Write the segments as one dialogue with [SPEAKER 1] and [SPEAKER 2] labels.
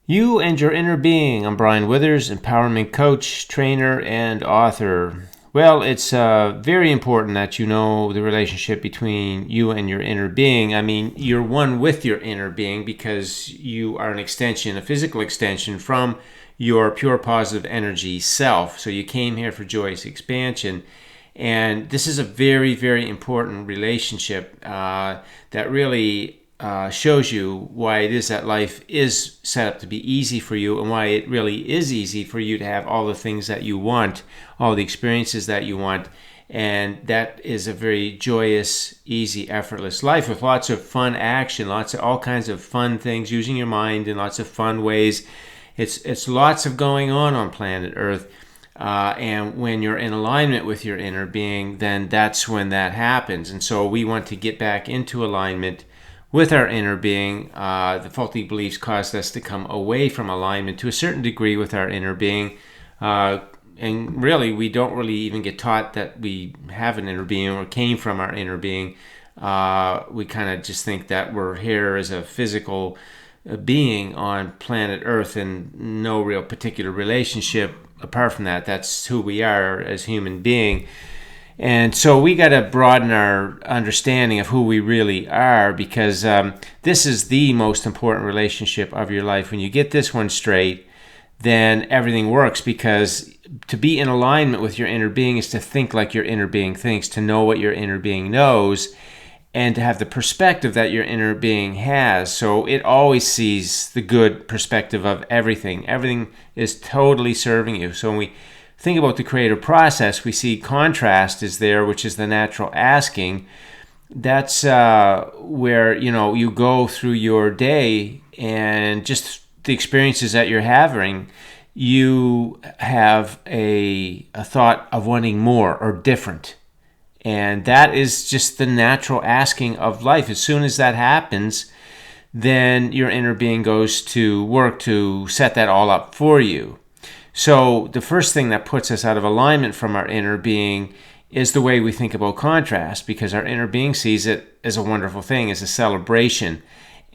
[SPEAKER 1] You and Your Inner Being. I'm Brian Withers, empowerment coach, trainer, and author. Well, it's very important that you know the relationship between you and your inner being. I mean, you're one with your inner being because you are an extension, a physical extension from your pure positive energy self. So you came here for joyous expansion. And this is a very, very important relationship that really shows you why it is that life is set up to be easy for you, and why it really is easy for you to have all the things that you want, all the experiences that you want. And that is a very joyous, easy, effortless life with lots of fun action, lots of all kinds of fun things, using your mind in lots of fun ways. It's lots of going on planet Earth. And when you're in alignment with your inner being, then that's when that happens. And so we want to get back into alignment with our inner being. The faulty beliefs caused us to come away from alignment to a certain degree with our inner being. And really, we don't really even get taught that we have an inner being or came from our inner being. We kind of just think that we're here as a physical being on planet Earth and no real particular relationship apart from that. That's who we are as human being. And so we got to broaden our understanding of who we really are, because this is the most important relationship of your life. When you get this one straight, then everything works, because to be in alignment with your inner being is to think like your inner being thinks, to know what your inner being knows, and to have the perspective that your inner being has. So it always sees the good perspective of everything. Everything is totally serving you. So when we think about the creative process, we see contrast is there, which is the natural asking. That's where, you go through your day, and just the experiences that you're having, you have a thought of wanting more or different. And that is just the natural asking of life. As soon as that happens, then your inner being goes to work to set that all up for you. So the first thing that puts us out of alignment from our inner being is the way we think about contrast, because our inner being sees it as a wonderful thing, as a celebration,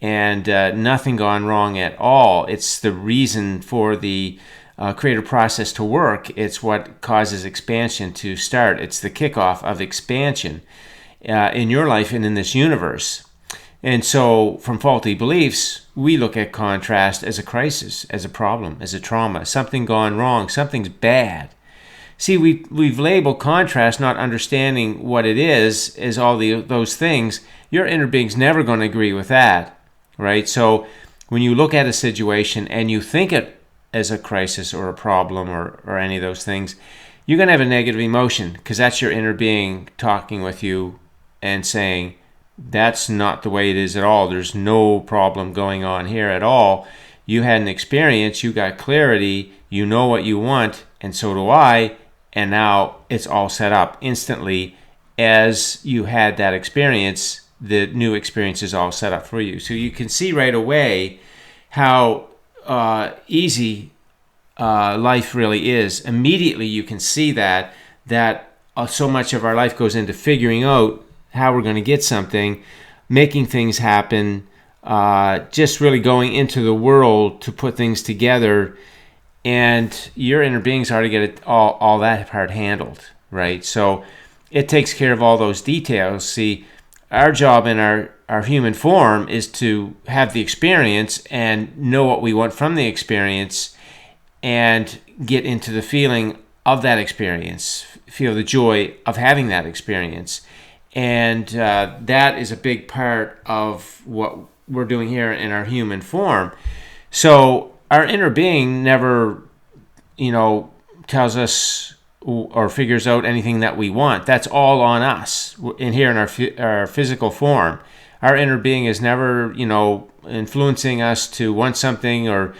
[SPEAKER 1] and nothing gone wrong at all. It's the reason for the creative process to work. It's what causes expansion to start. It's the kickoff of expansion in your life and in this universe. And so from faulty beliefs, we look at contrast as a crisis, as a problem, as a trauma, something gone wrong, something's bad. See, we've labeled contrast, not understanding what it is all those things. Your inner being's never going to agree with that, right? So when you look at a situation and you think it as a crisis or a problem or any of those things, you're going to have a negative emotion, because that's your inner being talking with you and saying, that's not the way it is at all. There's no problem going on here at all. You had an experience, you got clarity, you know what you want, and so do I, and now it's all set up instantly. As you had that experience, the new experience is all set up for you. So you can see right away how easy life really is. Immediately you can see that so much of our life goes into figuring out how we're going to get something, making things happen, just really going into the world to put things together. And your inner being's already got it all that part handled, right? So it takes care of all those details. See, our job in our human form is to have the experience and know what we want from the experience, and get into the feeling of that experience, feel the joy of having that experience. And that is a big part of what we're doing here in our human form. So our inner being never, tells us or figures out anything that we want. That's all on us in here in our physical form. Our inner being is never, influencing us to want something or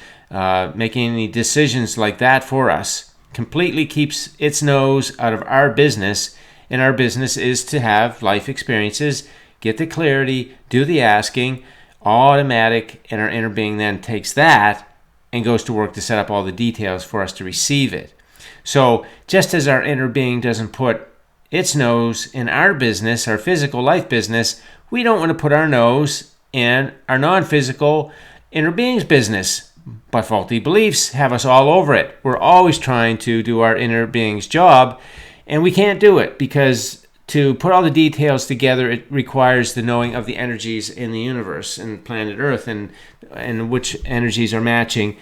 [SPEAKER 1] making any decisions like that for us. Completely keeps its nose out of our business. And our business is to have life experiences, get the clarity, do the asking, automatic, and our inner being then takes that and goes to work to set up all the details for us to receive it. So just as our inner being doesn't put its nose in our business, our physical life business, we don't want to put our nose in our non-physical inner being's business. But faulty beliefs have us all over it. We're always trying to do our inner being's job, and we can't do it because to put all the details together, it requires the knowing of the energies in the universe and planet Earth, and which energies are matching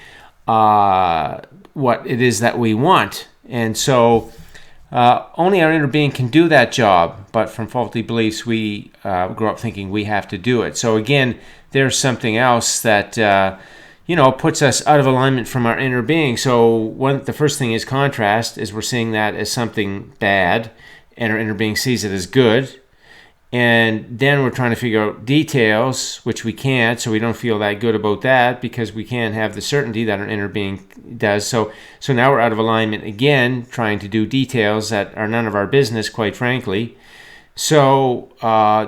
[SPEAKER 1] what it is that we want. And so only our inner being can do that job, but from faulty beliefs, we grow up thinking we have to do it. So again, there's something else that puts us out of alignment from our inner being. So the first thing is contrast, is we're seeing that as something bad, and our inner being sees it as good. And then we're trying to figure out details, which we can't, so we don't feel that good about that because we can't have the certainty that our inner being does. So now we're out of alignment again, trying to do details that are none of our business, quite frankly. So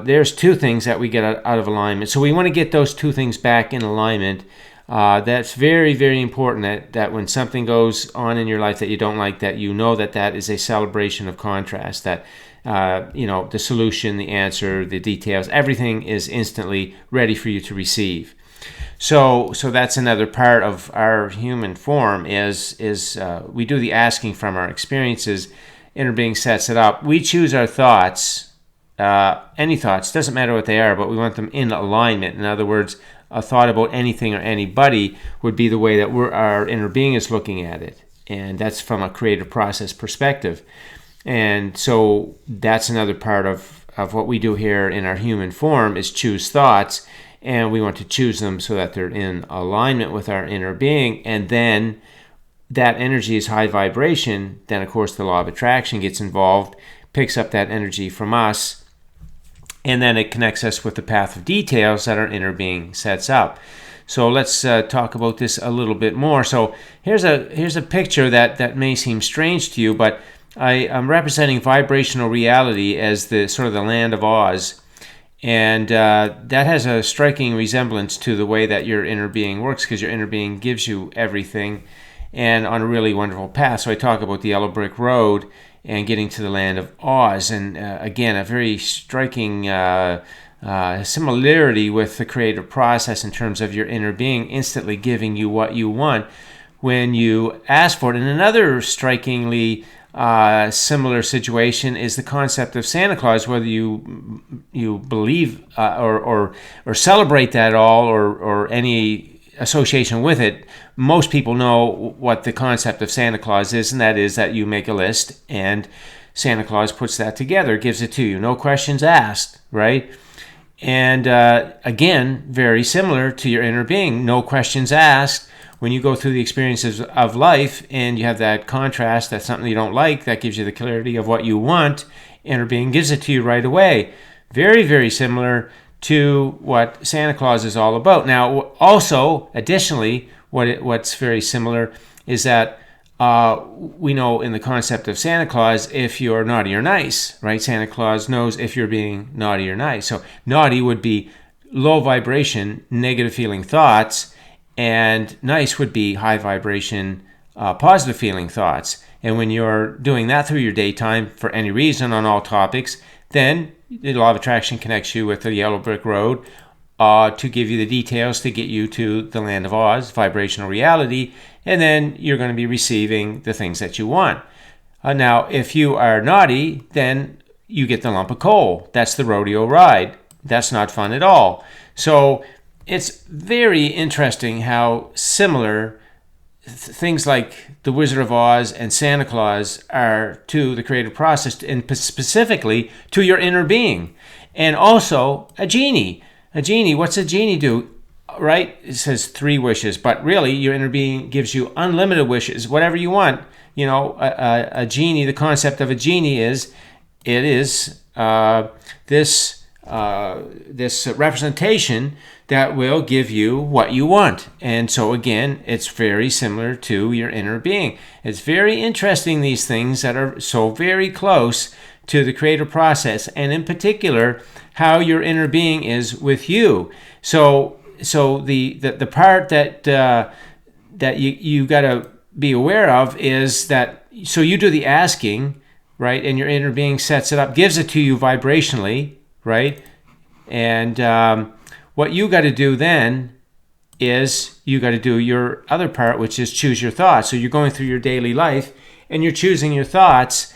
[SPEAKER 1] there's two things that we get out of alignment. So we want to get those two things back in alignment. That's very, very important that when something goes on in your life that you don't like, that you know that is a celebration of contrast, that the solution, the answer, the details, everything is instantly ready for you to receive. So that's another part of our human form is we do the asking from our experiences. Inner being sets it up. We choose our thoughts, any thoughts, doesn't matter what they are, but we want them in alignment. In other words, a thought about anything or anybody would be the way that our inner being is looking at it. And that's from a creative process perspective. And so that's another part of what we do here in our human form is choose thoughts. And we want to choose them so that they're in alignment with our inner being. And then that energy is high vibration. Then, of course, the law of attraction gets involved, picks up that energy from us, and then it connects us with the path of details that our inner being sets up. So let's talk about this a little bit more. So here's a picture that may seem strange to you, but I'm representing vibrational reality as the sort of the land of Oz. And that has a striking resemblance to the way that your inner being works, because your inner being gives you everything and on a really wonderful path. So I talk about the yellow brick road and getting to the land of Oz. And again, a very striking similarity with the creative process in terms of your inner being instantly giving you what you want when you ask for it. And another strikingly similar situation is the concept of Santa Claus, whether you believe or celebrate that at all or any association with it. Most people know what the concept of Santa Claus is, and that is that you make a list and Santa Claus puts that together, gives it to you, no questions asked, right? And again, very similar to your inner being, no questions asked. When you go through the experiences of life and you have that contrast, that's something you don't like, that gives you the clarity of what you want, inner being gives it to you right away. Very, very similar to what Santa Claus is all about. Now, also, additionally, what's very similar is that we know in the concept of Santa Claus, if you're naughty or nice, right? Santa Claus knows if you're being naughty or nice. So naughty would be low vibration, negative feeling thoughts, and nice would be high vibration, positive feeling thoughts. And when you're doing that through your daytime for any reason on all topics, then the law of attraction connects you with the yellow brick road to give you the details to get you to the land of Oz, vibrational reality, and then you're going to be receiving the things that you want. Now, if you are naughty, then you get the lump of coal. That's the rodeo ride. That's not fun at all. So it's very interesting how similar things like the Wizard of Oz and Santa Claus are to the creative process, and specifically to your inner being. And also a genie. A genie, what's a genie do? Right? It says 3 wishes, but really your inner being gives you unlimited wishes, whatever you want. You know, a genie, the concept of a genie is, it is this representation that will give you what you want. And so again, it's very similar to your inner being. It's very interesting, these things that are so very close to the creative process, and in particular, how your inner being is with you. So the part that you got to be aware of is that, so you do the asking, right? And your inner being sets it up, gives it to you vibrationally, right? And what you got to do then is you got to do your other part, which is choose your thoughts. So you're going through your daily life and you're choosing your thoughts.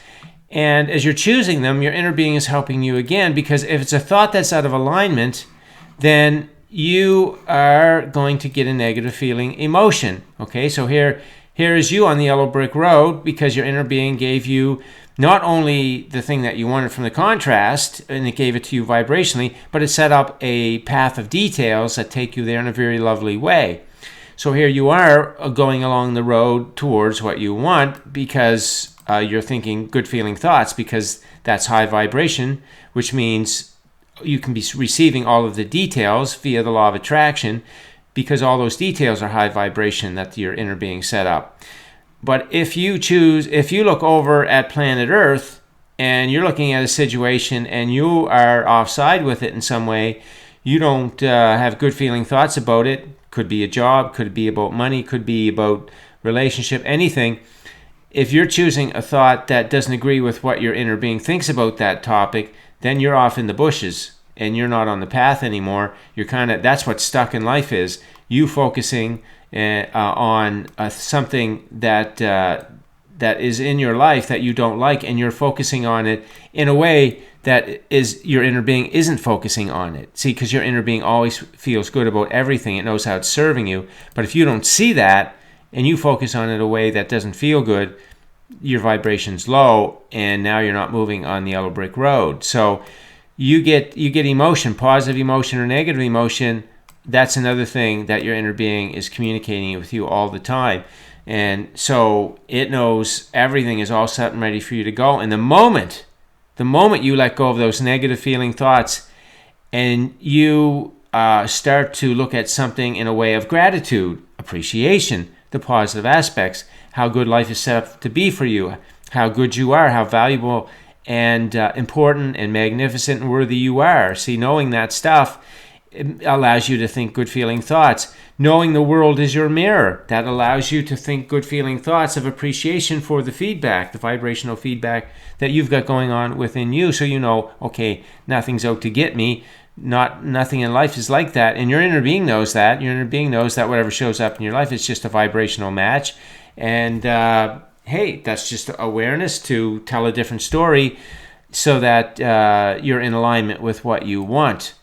[SPEAKER 1] And as you're choosing them, your inner being is helping you again, because if it's a thought that's out of alignment, then you are going to get a negative feeling emotion. Okay, so here is you on the yellow brick road because your inner being gave you not only the thing that you wanted from the contrast, and it gave it to you vibrationally, but it set up a path of details that take you there in a very lovely way. So here you are going along the road towards what you want because you're thinking good feeling thoughts, because that's high vibration, which means you can be receiving all of the details via the law of attraction, because all those details are high vibration that your inner being set up. But if you look over at planet Earth and you're looking at a situation and you are offside with it in some way, you don't have good feeling thoughts about it. Could be a job, could be about money, could be about relationship, anything. If you're choosing a thought that doesn't agree with what your inner being thinks about that topic, then you're off in the bushes and you're not on the path anymore. That's what's stuck in life, is you focusing on something that is in your life that you don't like, and you're focusing on it in a way that is your inner being isn't focusing on it. See, because your inner being always feels good about everything. It knows how it's serving you. But if you don't see that and you focus on it a way that doesn't feel good, your vibration's low, and now you're not moving on the yellow brick road. So you get emotion, positive emotion or negative emotion. That's another thing that your inner being is communicating with you all the time. And so it knows everything is all set and ready for you to go. And the moment you let go of those negative feeling thoughts and you start to look at something in a way of gratitude, appreciation, the positive aspects, how good life is set up to be for you, how good you are, how valuable and important and magnificent and worthy you are. See, knowing that stuff, it allows you to think good feeling thoughts. Knowing the world is your mirror, that allows you to think good feeling thoughts of appreciation for the feedback, the vibrational feedback that you've got going on within you. So you know, okay, nothing's out to get me. Nothing in life is like that. And your inner being knows that. Your inner being knows that whatever shows up in your life is just a vibrational match. And hey, that's just awareness to tell a different story so that you're in alignment with what you want.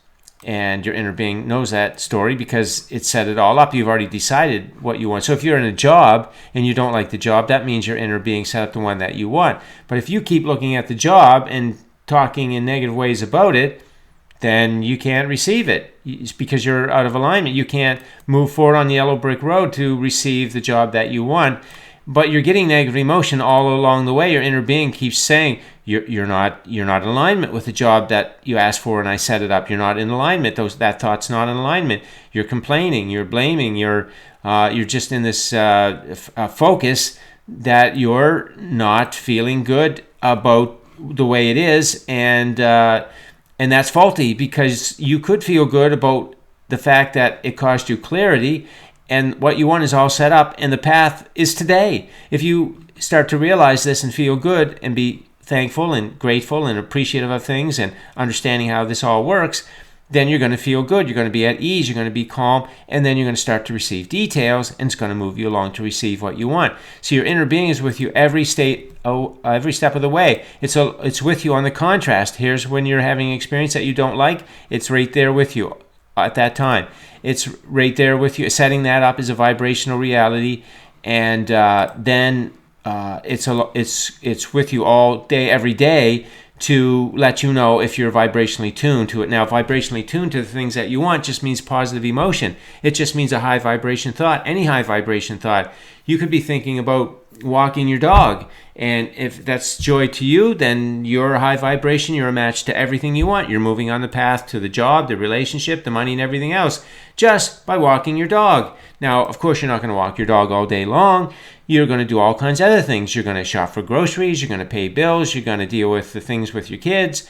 [SPEAKER 1] And your inner being knows that story because it set it all up. You've already decided what you want. So if you're in a job and you don't like the job, that means your inner being set up the one that you want. But if you keep looking at the job and talking in negative ways about it, then you can't receive it. It's because you're out of alignment. You can't move forward on the yellow brick road to receive the job that you want. But you're getting negative emotion all along the way. Your inner being keeps saying you're not in alignment with the job that you asked for and I set it up. You're not in alignment. That thought's not in alignment. You're complaining. You're blaming. You're just in this focus that you're not feeling good about the way it is, and that's faulty, because you could feel good about the fact that it caused you clarity. And what you want is all set up, and the path is today. If you start to realize this and feel good and be thankful and grateful and appreciative of things and understanding how this all works, then you're going to feel good. You're going to be at ease. You're going to be calm. And then you're going to start to receive details, and it's going to move you along to receive what you want. So your inner being is with you every step of the way. It's with you on the contrast. Here's when you're having an experience that you don't like. It's right there with you at that time. It's right there with you. Setting that up is a vibrational reality, and then it's with you all day, every day, to let you know if you're vibrationally tuned to it. Now, vibrationally tuned to the things that you want just means positive emotion. It just means a high vibration thought. Any high vibration thought. You could be thinking about walking your dog, and if that's joy to you, then you're a high vibration. You're a match to everything you want. You're moving on the path to the job, the relationship, the money, and everything else just by walking your dog. Now, of course, you're not going to walk your dog all day long. You're going to do all kinds of other things. You're going to shop for groceries. You're going to pay bills. You're going to deal with the things with your kids.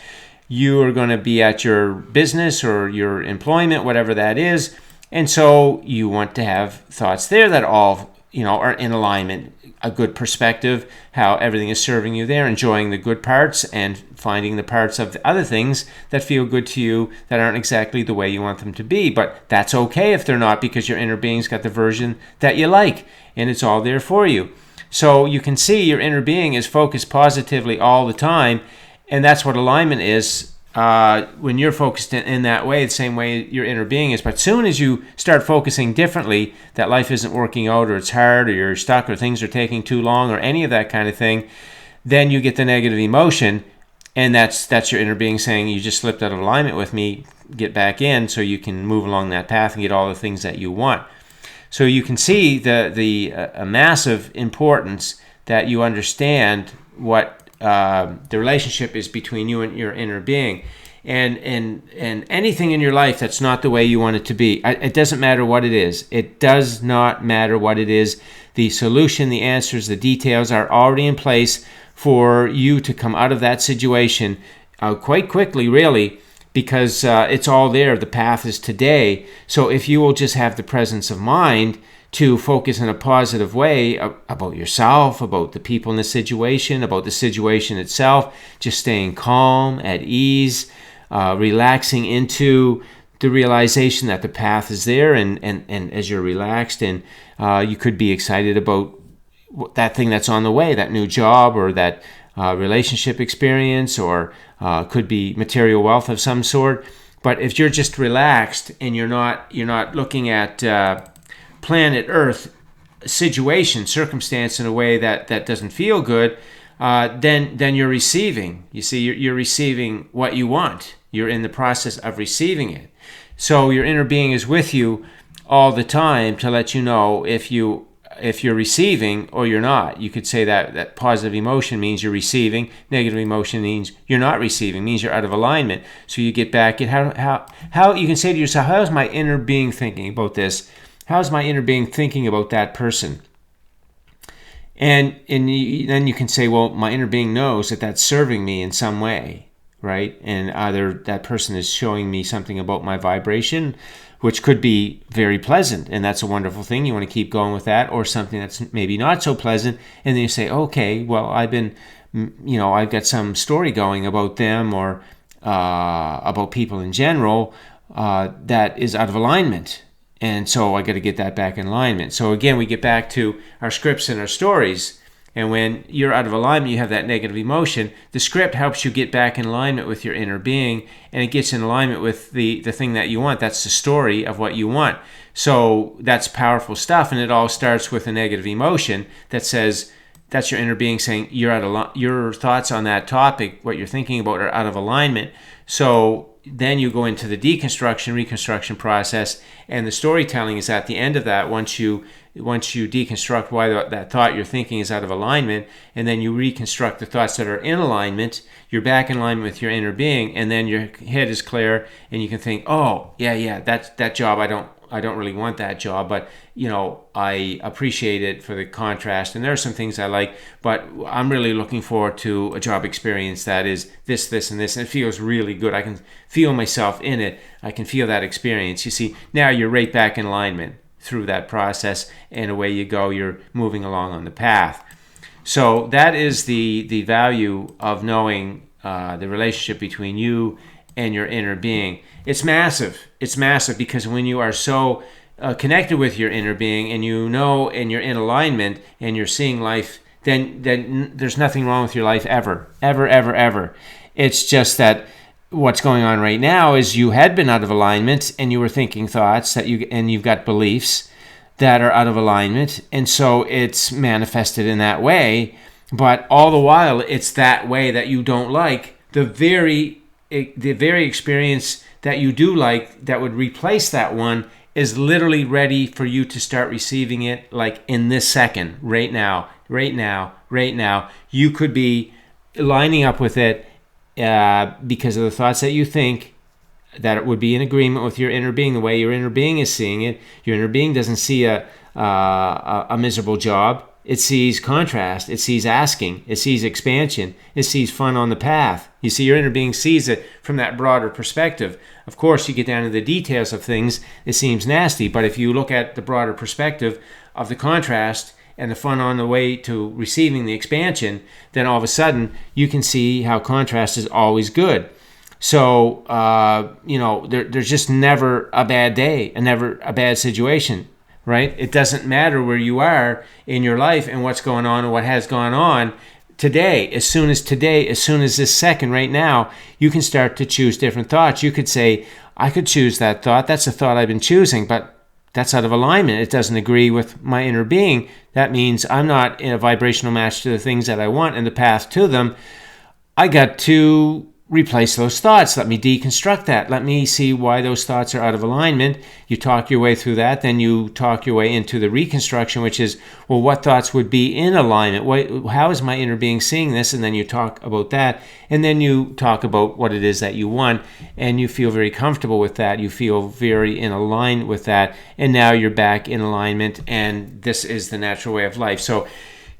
[SPEAKER 1] You're going to be at your business or your employment, whatever that is. And so you want to have thoughts there that all are in alignment, a good perspective, how everything is serving you there, enjoying the good parts and finding the parts of the other things that feel good to you that aren't exactly the way you want them to be. But that's okay if they're not, because your inner being's got the version that you like, and it's all there for you. So you can see your inner being is focused positively all the time, and that's what alignment is. When you're focused in that way, the same way your inner being is. But soon as you start focusing differently, that life isn't working out, or it's hard, or you're stuck, or things are taking too long, or any of that kind of thing, then you get the negative emotion, and that's your inner being saying, you just slipped out of alignment with me, get back in so you can move along that path and get all the things that you want. So you can see the massive importance that you understand what the relationship is between you and your inner being, and anything in your life that's not the way you want it to be. It doesn't matter what it is. It does not matter what it is. The solution, the answers, the details are already in place for you to come out of that situation quite quickly, really, because it's all there. The path is today. So if you will just have the presence of mind to focus in a positive way about yourself, about the people in the situation, about the situation itself, just staying calm, at ease, relaxing into the realization that the path is there, and as you're relaxed, and you could be excited about that thing that's on the way, that new job, or that relationship experience, or could be material wealth of some sort. But if you're just relaxed and you're not looking at planet Earth situation, circumstance in a way that doesn't feel good, then you're receiving. You see, you're receiving what you want. You're in the process of receiving it. So your inner being is with you all the time to let you know if you're receiving or you're not. You could say that positive emotion means you're receiving, negative emotion means you're not receiving, means you're out of alignment. So you get back in how you can say to yourself, how is my inner being thinking about this? How's my inner being thinking about that person? And then you can say, well, my inner being knows that that's serving me in some way, right? And either that person is showing me something about my vibration, which could be very pleasant, and that's a wonderful thing. You want to keep going with that, or something that's maybe not so pleasant, and then you say, okay, well, I've got some story going about them, or about people in general, that is out of alignment. And so I got to get that back in alignment. So again, we get back to our scripts and our stories. And when you're out of alignment, you have that negative emotion. The script helps you get back in alignment with your inner being, and it gets in alignment with the thing that you want. That's the story of what you want. So that's powerful stuff, and it all starts with a negative emotion that says, that's your inner being saying your thoughts on that topic, what you're thinking about, are out of alignment. So then you go into the deconstruction, reconstruction process, and the storytelling is at the end of that. Once you deconstruct why that thought you're thinking is out of alignment, and then you reconstruct the thoughts that are in alignment, you're back in alignment with your inner being, and then your head is clear, and you can think, oh, yeah, that job, I don't really want that job, but I appreciate it for the contrast, and there are some things I like, but I'm really looking forward to a job experience that is this, and this, and it feels really good. I can feel myself in it. I can feel that experience. You see, now you're right back in alignment through that process, and away you go. You're moving along on the path. So that is the value of knowing the relationship between you and your inner being. It's massive. It's massive, because when you are so connected with your inner being, and and you're in alignment, and you're seeing life, then there's nothing wrong with your life ever. It's just that what's going on right now is you had been out of alignment, and you were thinking thoughts and you've got beliefs that are out of alignment, and so it's manifested in that way. But all the while, it's that way that you don't like. The very experience that you do like, that would replace that one, is literally ready for you to start receiving it, like in this second, right now. You could be lining up with it because of the thoughts that you think, that it would be in agreement with your inner being, the way your inner being is seeing it. Your inner being doesn't see a miserable job. It sees contrast. It sees asking. It sees expansion. It sees fun on the path. You see, your inner being sees it from that broader perspective. Of course, you get down to the details of things, it seems nasty. But if you look at the broader perspective of the contrast and the fun on the way to receiving the expansion, then all of a sudden you can see how contrast is always good. So, there's just never a bad day and never a bad situation, right? It doesn't matter where you are in your life and what's going on and what has gone on. Today, as soon as this second right now, you can start to choose different thoughts. You could say, I could choose that thought. That's a thought I've been choosing, but that's out of alignment. It doesn't agree with my inner being. That means I'm not in a vibrational match to the things that I want and the path to them. I got to replace those thoughts. Let me deconstruct that. Let me see why those thoughts are out of alignment. You talk your way through that. Then you talk your way into the reconstruction, which is, well, what thoughts would be in alignment? How is my inner being seeing this? And then you talk about that. And then you talk about what it is that you want. And you feel very comfortable with that. You feel very in alignment with that. And now you're back in alignment. And this is the natural way of life. So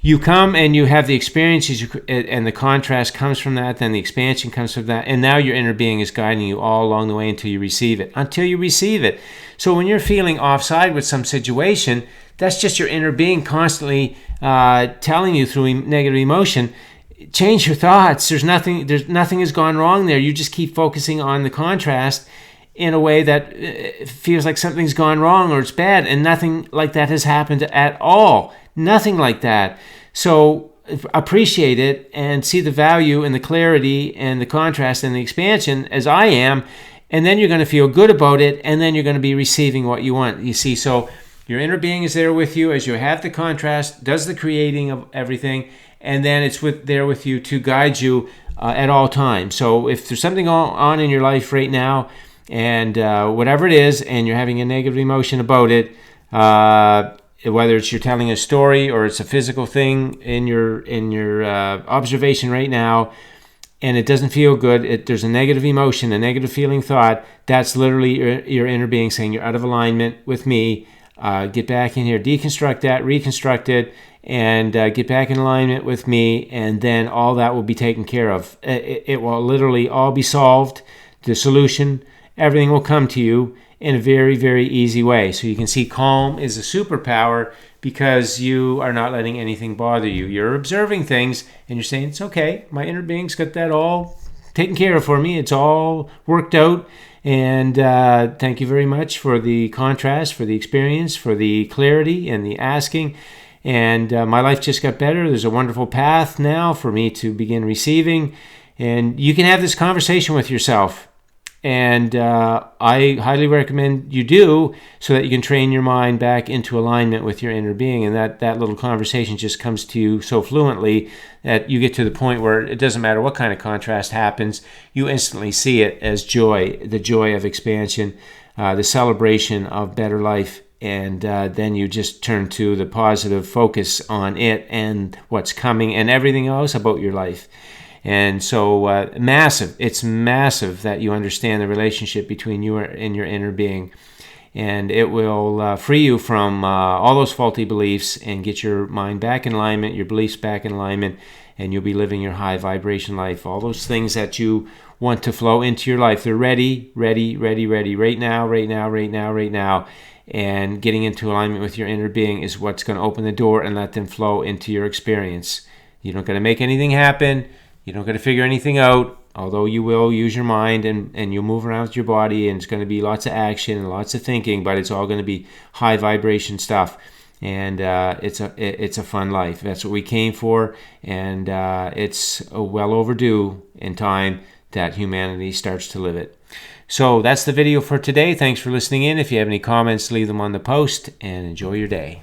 [SPEAKER 1] you come and you have the experiences, and the contrast comes from that, then the expansion comes from that, and now your inner being is guiding you all along the way until you receive it. So when you're feeling offside with some situation, that's just your inner being constantly telling you through negative emotion, change your thoughts. Nothing has gone wrong there. You just keep focusing on the contrast in a way that feels like something's gone wrong or it's bad, and nothing like that has happened at all. Nothing like that. So appreciate it and see the value and the clarity and the contrast and the expansion as I am, and then you're going to feel good about it, and then you're going to be receiving what you want. You see, so your inner being is there with you as you have the contrast, does the creating of everything, and then it's there with you to guide you at all times. So if there's something on in your life right now, and whatever it is, and you're having a negative emotion about it, whether it's you're telling a story or it's a physical thing in your observation right now, and it doesn't feel good, there's a negative emotion, a negative feeling thought, that's literally your inner being saying you're out of alignment with me. Get back in here, deconstruct that, reconstruct it, and get back in alignment with me, and then all that will be taken care of. It will literally all be solved. The solution, everything will come to you in a very, very easy way. So you can see calm is a superpower because you are not letting anything bother you. You're observing things and you're saying, it's okay. My inner being's got that all taken care of for me. It's all worked out. And thank you very much for the contrast, for the experience, for the clarity and the asking. And my life just got better. There's a wonderful path now for me to begin receiving. And you can have this conversation with yourself. And I highly recommend you do, so that you can train your mind back into alignment with your inner being. And that little conversation just comes to you so fluently that you get to the point where it doesn't matter what kind of contrast happens. You instantly see it as joy, the joy of expansion, the celebration of better life. And then you just turn to the positive focus on it and what's coming and everything else about your life. And so it's massive that you understand the relationship between you and your inner being. And it will free you from all those faulty beliefs and get your mind back in alignment, your beliefs back in alignment, and you'll be living your high vibration life. All those things that you want to flow into your life, they're ready, right now. And getting into alignment with your inner being is what's going to open the door and let them flow into your experience. You don't got to make anything happen. You don't got to figure anything out, although you will use your mind and you'll move around with your body, and it's going to be lots of action and lots of thinking, but it's all going to be high vibration stuff. And it's a fun life. That's what we came for, and it's well overdue in time that humanity starts to live it. So that's the video for today. Thanks for listening in. If you have any comments, leave them on the post, and enjoy your day.